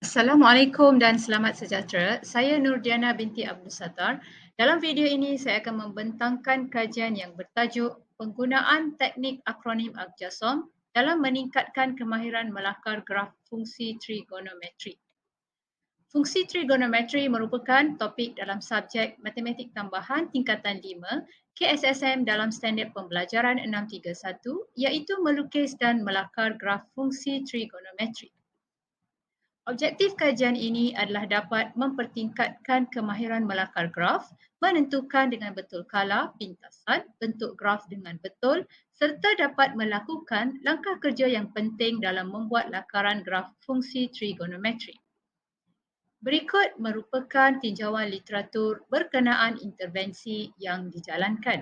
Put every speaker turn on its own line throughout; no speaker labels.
Assalamualaikum dan selamat sejahtera. Saya Nurdiana binti Abdul Sattar. Dalam video ini saya akan membentangkan kajian yang bertajuk penggunaan teknik akronim ArcGISOM dalam meningkatkan kemahiran melakar graf fungsi trigonometri. Fungsi trigonometri merupakan topik dalam subjek Matematik Tambahan tingkatan 5 KSSM dalam Standard Pembelajaran 631 iaitu melukis dan melakar graf fungsi trigonometri. Objektif kajian ini adalah dapat mempertingkatkan kemahiran melakar graf, menentukan dengan betul kala, pintasan, bentuk graf dengan betul serta dapat melakukan langkah kerja yang penting dalam membuat lakaran graf fungsi trigonometri. Berikut merupakan tinjauan literatur berkenaan intervensi yang dijalankan.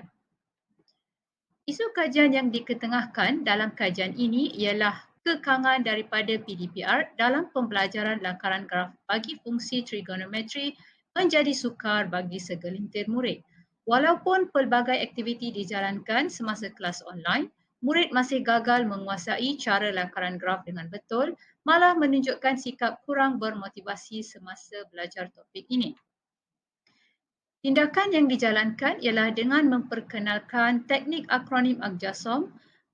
Isu kajian yang diketengahkan dalam kajian ini ialah kekangan daripada PDPR dalam pembelajaran lakaran graf bagi fungsi trigonometri menjadi sukar bagi segelintir murid. Walaupun pelbagai aktiviti dijalankan semasa kelas online, murid masih gagal menguasai cara lakaran graf dengan betul, malah menunjukkan sikap kurang bermotivasi semasa belajar topik ini. Tindakan yang dijalankan ialah dengan memperkenalkan teknik akronim ArcGISOM.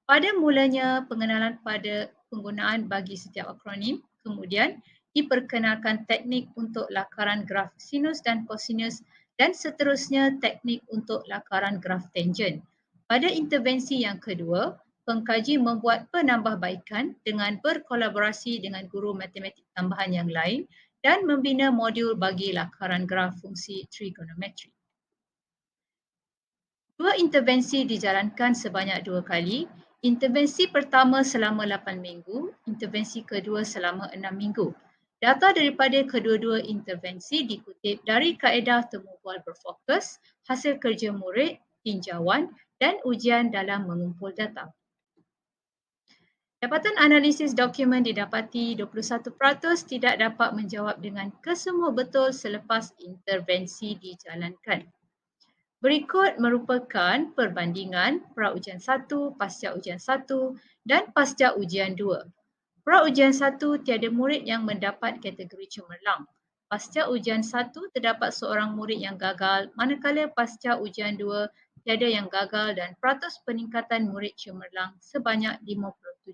Pada mulanya pengenalan pada penggunaan bagi setiap akronim, kemudian diperkenalkan teknik untuk lakaran graf sinus dan kosinus dan seterusnya teknik untuk lakaran graf tangen. Pada intervensi yang kedua, pengkaji membuat penambahbaikan dengan berkolaborasi dengan guru matematik tambahan yang lain dan membina modul bagi lakaran graf fungsi trigonometri. Dua intervensi dijalankan sebanyak 2 kali. Intervensi pertama selama 8 minggu, intervensi kedua selama 6 minggu. Data daripada kedua-dua intervensi dikutip dari kaedah temu bual berfokus, hasil kerja murid, tinjauan dan ujian dalam mengumpul data. Dapatan analisis dokumen didapati 21% tidak dapat menjawab dengan kesemua betul selepas intervensi dijalankan. Berikut merupakan perbandingan pra-ujian 1, pasca ujian 1 dan pasca ujian 2. Pra-ujian 1 tiada murid yang mendapat kategori cemerlang. Pasca ujian 1 terdapat seorang murid yang gagal, manakala pasca ujian 2 tiada yang gagal dan peratus peningkatan murid cemerlang sebanyak 57%.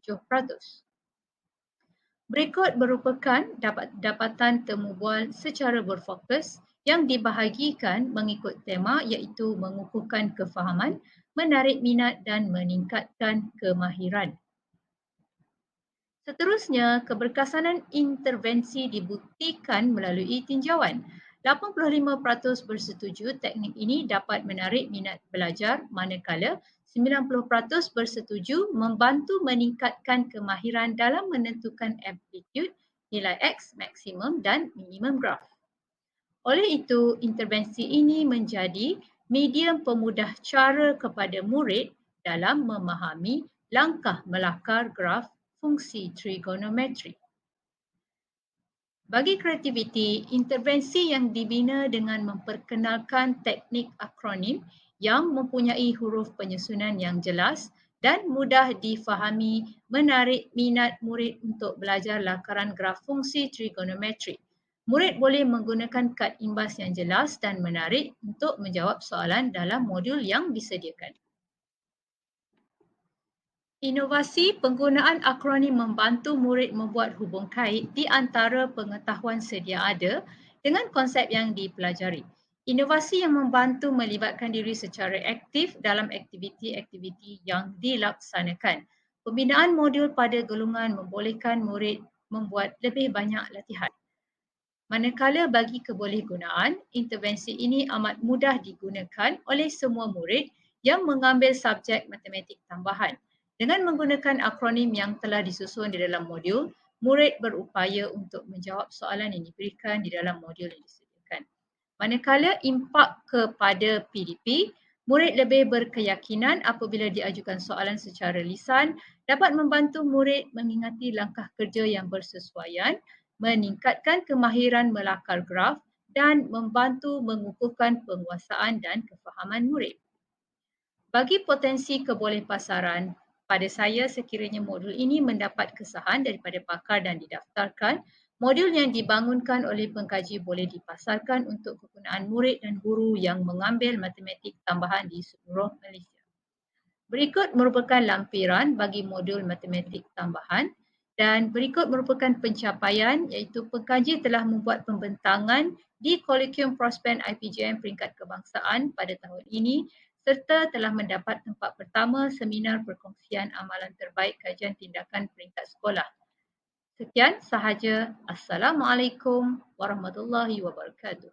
Berikut merupakan dapatan temu bual secara berfokus yang dibahagikan mengikut tema iaitu mengukuhkan kefahaman, menarik minat dan meningkatkan kemahiran. Seterusnya, keberkesanan intervensi dibuktikan melalui tinjauan. 85% bersetuju teknik ini dapat menarik minat belajar manakala 90% bersetuju membantu meningkatkan kemahiran dalam menentukan amplitude, nilai X maksimum dan minimum graf. Oleh itu, intervensi ini menjadi medium pemudah cara kepada murid dalam memahami langkah melakar graf fungsi trigonometri. Bagi kreativiti, intervensi yang dibina dengan memperkenalkan teknik akronim yang mempunyai huruf penyusunan yang jelas dan mudah difahami menarik minat murid untuk belajar lakaran graf fungsi trigonometri. Murid boleh menggunakan kad imbas yang jelas dan menarik untuk menjawab soalan dalam modul yang disediakan. Inovasi penggunaan akronim membantu murid membuat hubung kait di antara pengetahuan sedia ada dengan konsep yang dipelajari. Inovasi yang membantu melibatkan diri secara aktif dalam aktiviti-aktiviti yang dilaksanakan. Pembinaan modul pada golongan membolehkan murid membuat lebih banyak latihan. Manakala bagi kebolehgunaan, intervensi ini amat mudah digunakan oleh semua murid yang mengambil subjek matematik tambahan. Dengan menggunakan akronim yang telah disusun di dalam modul, murid berupaya untuk menjawab soalan yang diberikan di dalam modul yang disediakan. Manakala impak kepada PDP, murid lebih berkeyakinan apabila diajukan soalan secara lisan dapat membantu murid mengingati langkah kerja yang bersesuaian, meningkatkan kemahiran melakar graf dan membantu mengukuhkan penguasaan dan kefahaman murid. Bagi potensi kebolehpasaran, pada saya sekiranya modul ini mendapat kesahan daripada pakar dan didaftarkan, Modul yang dibangunkan oleh pengkaji boleh dipasarkan untuk kegunaan murid dan guru yang mengambil matematik tambahan di seluruh Malaysia. Berikut merupakan lampiran bagi modul matematik tambahan dan berikut merupakan pencapaian iaitu pengkaji telah membuat pembentangan di Kolokvium Prospen IPJM peringkat kebangsaan pada tahun ini serta telah mendapat tempat pertama seminar perkongsian amalan terbaik kajian tindakan peringkat sekolah. Sekian sahaja. Assalamualaikum warahmatullahi wabarakatuh.